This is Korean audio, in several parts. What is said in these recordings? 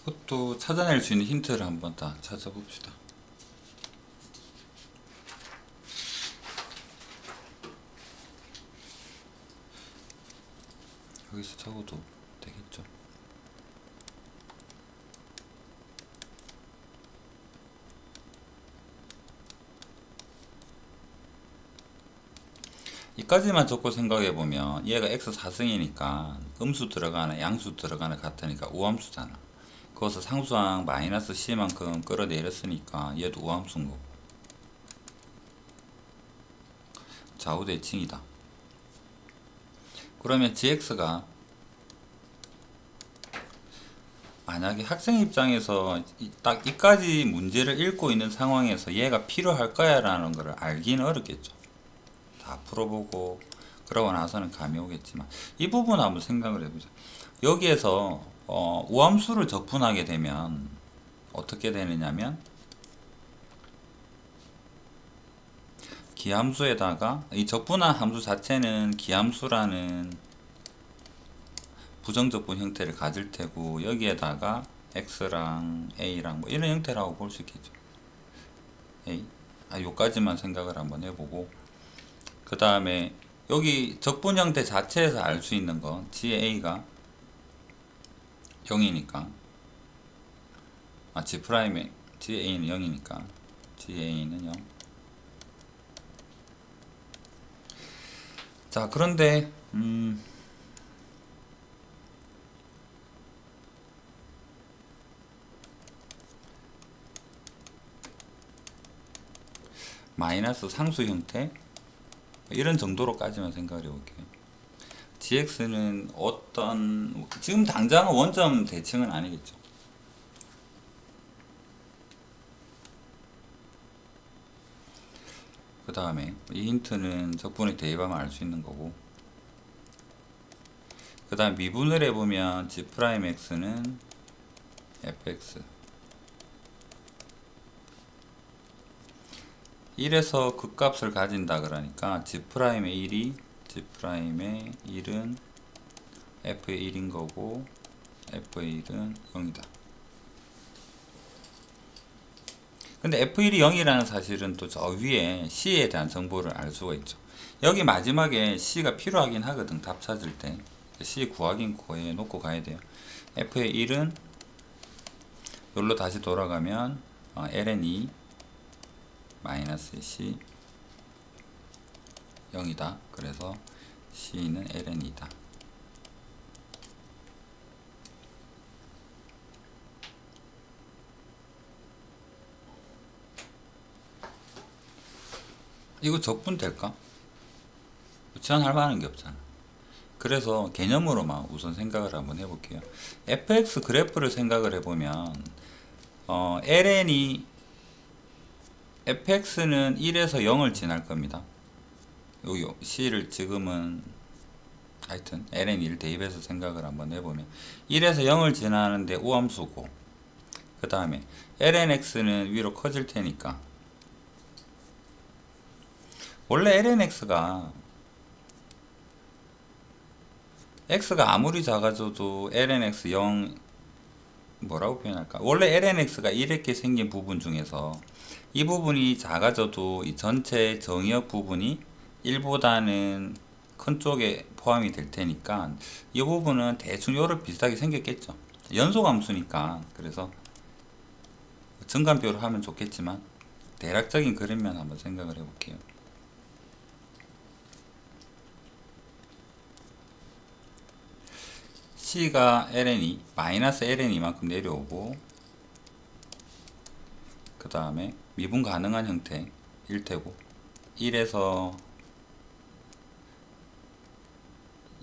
이것도 찾아낼 수 있는 힌트를 한번 다 찾아봅시다. 여기서 적어도 되겠죠. 이까지만 적고 생각해보면 얘가 x 4승이니까 음수 들어가나 양수 들어가나 같으니까 우함수잖아. 그것을 상수항 마이너스 c만큼 끌어내렸으니까 얘도 우함수인 거고 좌우대칭이다. 그러면 gx가 만약에 학생 입장에서 딱 이까지 문제를 읽고 있는 상황에서 얘가 필요할 거야 라는 걸 알기는 어렵겠죠. 다 풀어보고 그러고 나서는 감이 오겠지만 이 부분 한번 생각을 해보자. 여기에서 우함수를 적분하게 되면 어떻게 되느냐면 기함수에다가 이 적분한 함수 자체는 기함수라는 부정적분 형태를 가질 테고 여기에다가 x랑 a랑 뭐 이런 형태라고 볼 수 있겠죠. 요까지만 생각을 한번 해보고 그 다음에 여기 적분 형태 자체에서 알 수 있는 건 GA가 0이니까 G'의 GA는 0이니까 GA는 0. 자 그런데 마이너스 상수 형태 이런 정도로까지만 생각을 해볼게요. gx는 어떤 지금 당장은 원점 대칭은 아니겠죠. 그 다음에 이 힌트는 적분에 대입하면 알 수 있는 거고 그 다음 미분을 해보면 g'x는 fx 1에서 극값을 가진다 그러니까 g'의 1이 g'의 1은 f의 1인 거고 f의 1은 0이다. 근데 f1이 0이라는 사실은 또 저 위에 c에 대한 정보를 알 수가 있죠. 여기 마지막에 c가 필요하긴 하거든. 답 찾을 때 c 구하긴 구해 놓고 가야 돼요. f의 1은 여기로 다시 돌아가면 ln2 마이너스 c 0이다. 그래서 c는 ln이다. 이거 적분 될까? 제한할 만한 게 없잖아. 그래서 개념으로만 우선 생각을 한번 해볼게요. fx 그래프를 생각을 해보면 ln이 fx는 1에서 0을 지날 겁니다. 여기 c를 지금은 하여튼 ln1을 대입해서 생각을 한번 해보면 1에서 0을 지나는데 우함수고 그 다음에 lnx는 위로 커질 테니까 원래 lnx가 x가 아무리 작아져도 lnx 0 뭐라고 표현할까? 원래 lnx가 이렇게 생긴 부분 중에서 이 부분이 작아져도 이 전체 정의역 부분이 1보다는 큰 쪽에 포함이 될 테니까 이 부분은 대충 요렇게 비슷하게 생겼겠죠. 연소함수니까 그래서 증감표로 하면 좋겠지만 대략적인 그림만 한번 생각을 해볼게요. C가 ln이 마이너스 ln이만큼 내려오고 그 다음에 미분 가능한 형태 1태고 1에서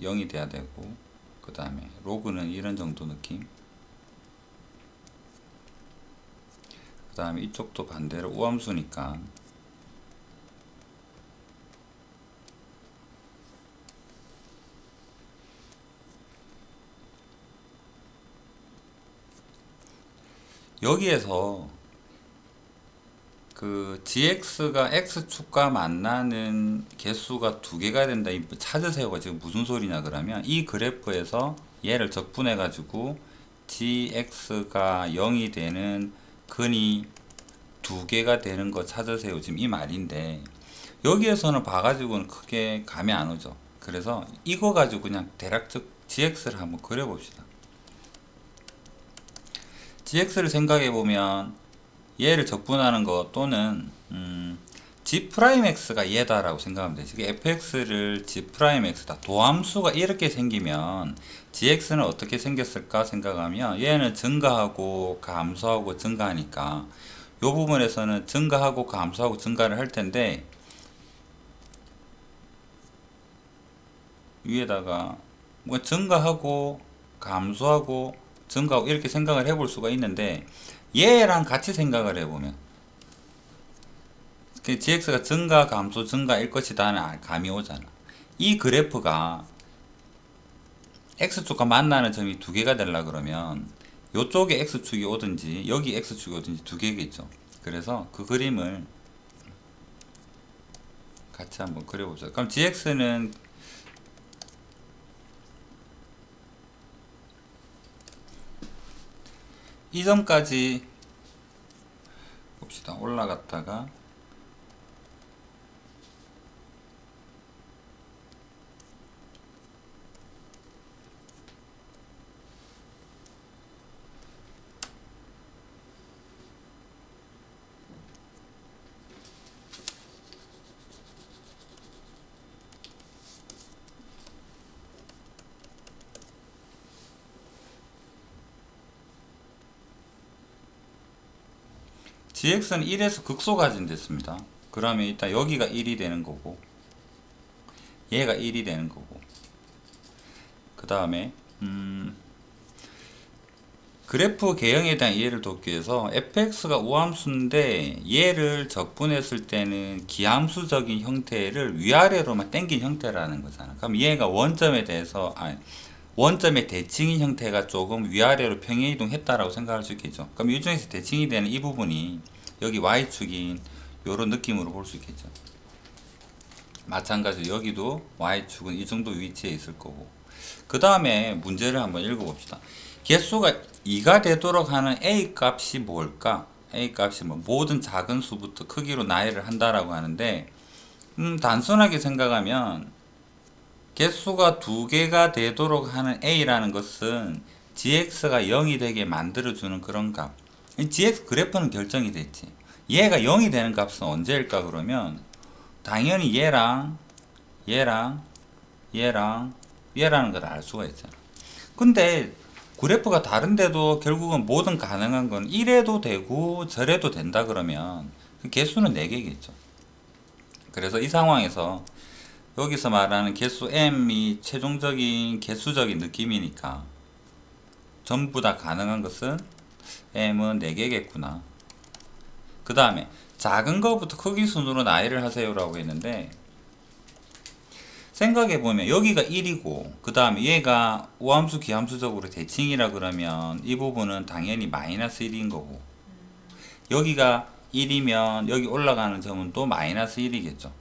0이 돼야 되고 그 다음에 로그는 이런 정도 느낌 그 다음에 이쪽도 반대로 우함수니까 여기에서 그 gx가 x축과 만나는 개수가 두 개가 된다 찾으세요가 지금 무슨 소리냐 그러면 이 그래프에서 얘를 적분해 가지고 gx가 0이 되는 근이 두 개가 되는 거 찾으세요. 지금 이 말인데 여기에서는 봐가지고는 크게 감이 안 오죠. 그래서 이거 가지고 그냥 대략적 gx를 한번 그려봅시다. gx를 생각해보면 얘를 적분하는 거 또는 g'x가 얘다라고 생각하면 되지. fx를 g'x다. 도함수가 이렇게 생기면 gx는 어떻게 생겼을까 생각하면 얘는 증가하고 감소하고 증가하니까 이 부분에서는 증가하고 감소하고 증가를 할 텐데 위에다가 뭐 증가하고 감소하고 증가하고 이렇게 생각을 해볼 수가 있는데 얘랑 같이 생각을 해보면 gx가 증가 감소 증가일 것이다 하는 감이 오잖아. 이 그래프가 x축과 만나는 점이 두 개가 되려 그러면 이쪽에 x축이 오든지 여기 x축이 오든지 두 개겠죠. 그래서 그 그림을 같이 한번 그려보자. 그럼 gx는 이 점까지 봅시다. 올라갔다가 gx는 1에서 극소까지 됐습니다. 그러면 일단 여기가 1이 되는 거고 얘가 1이 되는 거고 그 다음에 그래프 개형에 대한 이해를 돕기 위해서 fx가 우함수인데 얘를 적분했을 때는 기함수적인 형태를 위아래로만 당긴 형태라는 거잖아. 그럼 얘가 원점에 대해서 원점의 대칭인 형태가 조금 위아래로 평행이동 했다라고 생각할 수 있겠죠. 그럼 이 중에서 대칭이 되는 이 부분이 여기 y축인 요런 느낌으로 볼 수 있겠죠. 마찬가지로 여기도 y축은 이 정도 위치에 있을 거고 그 다음에 문제를 한번 읽어봅시다. 개수가 2가 되도록 하는 a 값이 뭘까? a 값이 뭐 모든 작은 수부터 크기로 나열을 한다라고 하는데 단순하게 생각하면 개수가 두 개가 되도록 하는 a라는 것은 gx가 0이 되게 만들어주는 그런 값. gx 그래프는 결정이 됐지. 얘가 0이 되는 값은 언제일까 그러면 당연히 얘랑 얘라는 걸 알 수가 있잖아. 근데 그래프가 다른데도 결국은 뭐든 가능한 건 이래도 되고 저래도 된다 그러면 개수는 4개겠죠. 그래서 이 상황에서 여기서 말하는 개수 m이 최종적인 개수적인 느낌이니까 전부 다 가능한 것은 m은 4개겠구나. 그 다음에 작은 거부터 크기 순으로 나열을 하세요 라고 했는데 생각해보면 여기가 1이고 그 다음에 얘가 우함수 기함수적으로 대칭이라 그러면 이 부분은 당연히 마이너스 1인 거고 여기가 1이면 여기 올라가는 점은 또 마이너스 1이겠죠.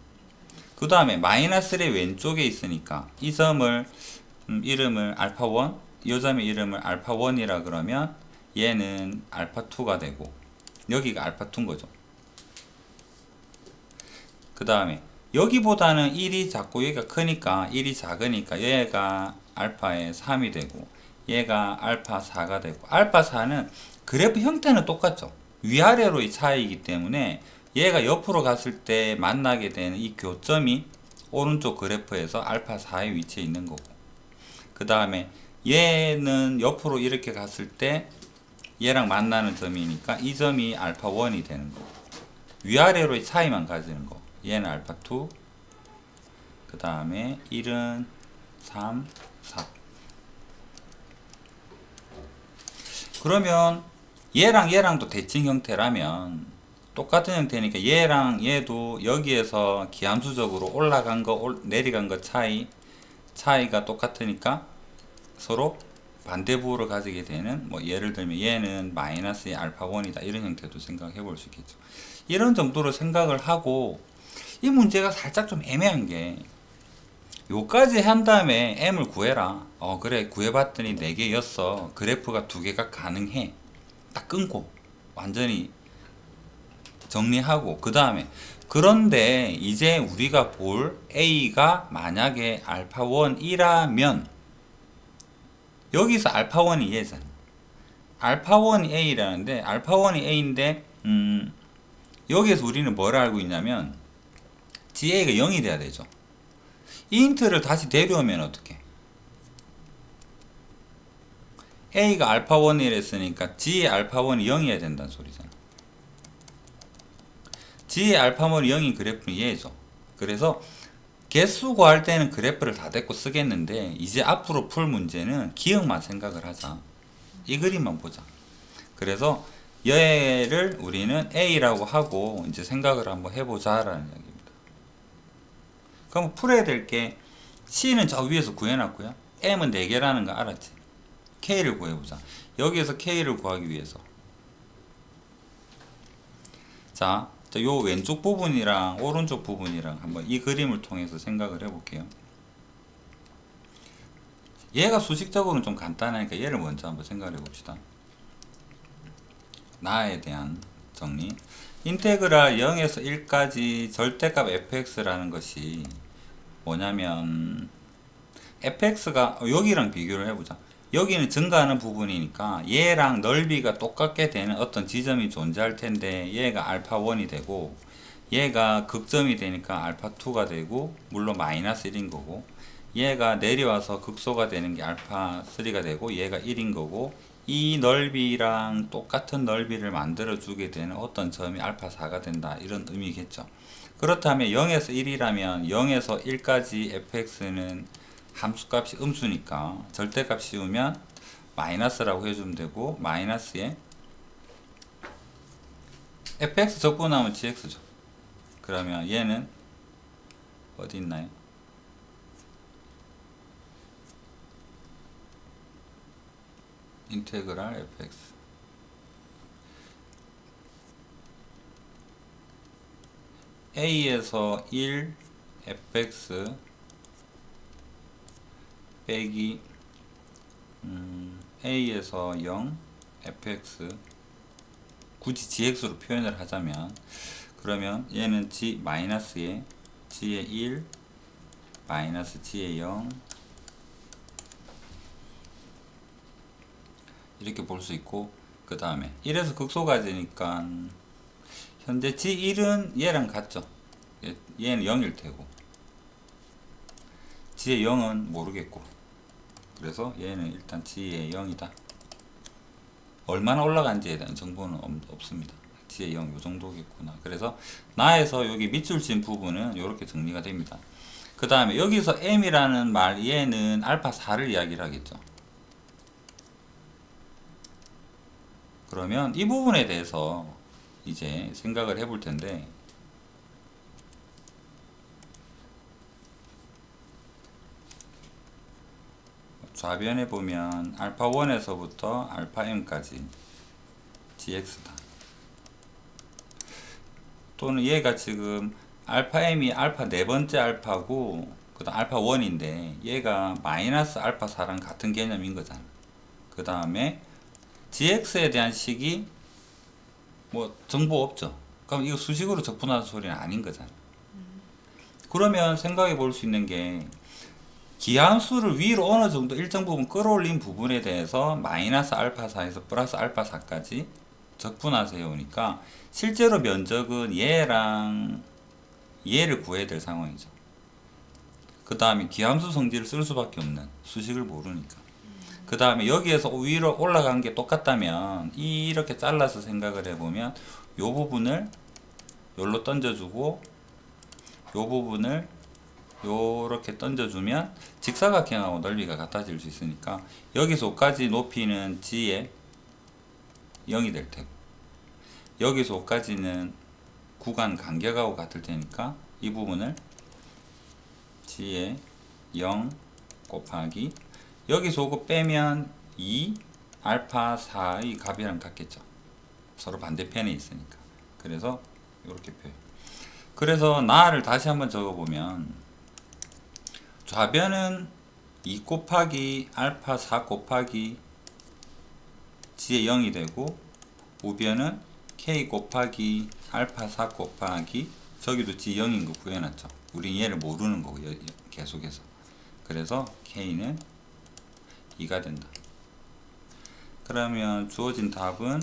그 다음에 마이너스의 왼쪽에 있으니까 이 점을 이름을 알파1 이 점의 이름을 알파1이라 그러면 얘는 알파2가 되고 여기가 알파2인 거죠. 그 다음에 여기보다는 1이 작고 여기가 크니까 1이 작으니까 얘가 알파의 3이 되고 얘가 알파 4가 되고 알파 4는 그래프 형태는 똑같죠. 위아래로의 차이이기 때문에 얘가 옆으로 갔을 때 만나게 되는 이 교점이 오른쪽 그래프에서 알파 4의 위치에 있는 거고 그 다음에 얘는 옆으로 이렇게 갔을 때 얘랑 만나는 점이니까 이 점이 알파 1이 되는 거고 위아래로의 차이만 가지는 거 얘는 알파 2 그 다음에 1은 3, 4 그러면 얘랑 얘랑도 대칭 형태라면 똑같은 형태니까 얘랑 얘도 여기에서 기함수적으로 올라간 거 내려간 거 차이가 똑같으니까 서로 반대부호를 가지게 되는 뭐 예를 들면 얘는 마이너스 알파 1이다 이런 형태도 생각해 볼 수 있겠죠. 이런 정도로 생각을 하고 이 문제가 살짝 좀 애매한 게 요까지 한 다음에 m을 구해라. 그래 구해봤더니 4개였어. 그래프가 2개가 가능해. 딱 끊고 완전히 정리하고 그 다음에 그런데 이제 우리가 볼 A가 만약에 알파1이라면 여기서 알파1이 얘잖아. 알파1이 A라는데 알파1이 A인데 여기에서 우리는 뭘 알고 있냐면 GA가 0이 돼야 되죠. 인트를 다시 데려오면 어떻게? A가 알파1이랬으니까 G의 알파1이 0이어야 된다는 소리잖아. G의 알파1이 0인 그래프는 얘죠. 그래서 개수 구할 때는 그래프를 다 데리고 쓰겠는데 이제 앞으로 풀 문제는 기억만 생각을 하자. 이 그림만 보자. 그래서 얘를 우리는 A라고 하고 이제 생각을 한번 해보자 라는 이야기입니다. 그럼 풀어야 될 게 C는 저 위에서 구해놨고요. M은 4개라는 거 알았지? K를 구해보자. 여기에서 K를 구하기 위해서 자, 요 왼쪽 부분이랑 오른쪽 부분이랑 한번 이 그림을 통해서 생각을 해볼게요. 얘가 수식적으로는 좀 간단하니까 얘를 먼저 한번 생각을 해봅시다. 나에 대한 정리. 인테그랄 0에서 1까지 절대값 fx라는 것이 뭐냐면 fx가 여기랑 비교를 해보자. 여기는 증가하는 부분이니까 얘랑 넓이가 똑같게 되는 어떤 지점이 존재할 텐데 얘가 알파1이 되고 얘가 극점이 되니까 알파2가 되고 물론 마이너스 1인 거고 얘가 내려와서 극소가 되는 게 알파3가 되고 얘가 1인 거고 이 넓이랑 똑같은 넓이를 만들어 주게 되는 어떤 점이 알파4가 된다 이런 의미겠죠. 그렇다면 0에서 1이라면 0에서 1까지 fx는 함수값이 음수니까 절대값 씌우면 마이너스라고 해주면 되고 마이너스에 fx 적분하면 gx죠. 그러면 얘는 어디 있나요? 인테그랄 fx a에서 1 fx 빼기 a에서 0 fx 굳이 gx로 표현을 하자면 그러면 얘는 g 마이너스에 g의 1 마이너스 g의 0 이렇게 볼 수 있고 그 다음에 1에서 극소가 되니까 현재 g1은 얘랑 같죠. 얘는 0일 테고 g의 0은 모르겠고 그래서 얘는 일단 g의 0이다. 얼마나 올라간지에 대한 정보는 없습니다. g의 0 요정도겠구나. 그래서 나에서 여기 밑줄 친 부분은 이렇게 정리가 됩니다. 그 다음에 여기서 m이라는 말 얘는 알파 4를 이야기를 하겠죠. 그러면 이 부분에 대해서 이제 생각을 해볼 텐데 좌변에 보면 알파 1에서부터 알파 m까지 gx다. 또는 얘가 지금 알파 m이 알파 네 번째 알파고 그 다음 알파 1인데 얘가 마이너스 알파 4랑 같은 개념인 거잖아. 그 다음에 gx에 대한 식이 뭐 정보 없죠. 그럼 이거 수식으로 적분하는 소리는 아닌 거잖아. 그러면 생각해 볼 수 있는 게 기함수를 위로 어느 정도 일정 부분 끌어올린 부분에 대해서 마이너스 알파 4에서 플러스 알파 4까지 적분해서 해오니까 실제로 면적은 얘랑 얘를 구해야 될 상황이죠. 그 다음에 기함수 성질을 쓸 수밖에 없는 수식을 모르니까. 그 다음에 여기에서 위로 올라간 게 똑같다면 이렇게 잘라서 생각을 해보면 요 부분을 요로 던져주고 요 부분을 요렇게 던져주면 직사각형하고 넓이가 같아질 수 있으니까 여기서까지 높이는 g의 0이 될 테고 여기서까지는 구간 간격하고 같을 테니까 이 부분을 g의 0 곱하기 여기서 오고 빼면 2 알파 4의 값이랑 같겠죠. 서로 반대편에 있으니까. 그래서 이렇게 표현. 그래서 나를 다시 한번 적어보면 좌변은 2 곱하기 알파 4 곱하기 G의 0이 되고, 우변은 K 곱하기 알파 4 곱하기 저기도 G 0인 거 구해놨죠. 우린 얘를 모르는 거고 계속해서. 그래서 K는 2가 된다. 그러면 주어진 답은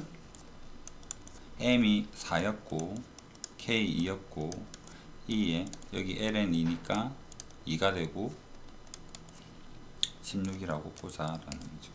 M이 4였고 K 2였고 2에 여기 LN 2니까 2가 되고 16이라고 보자 라는 거죠.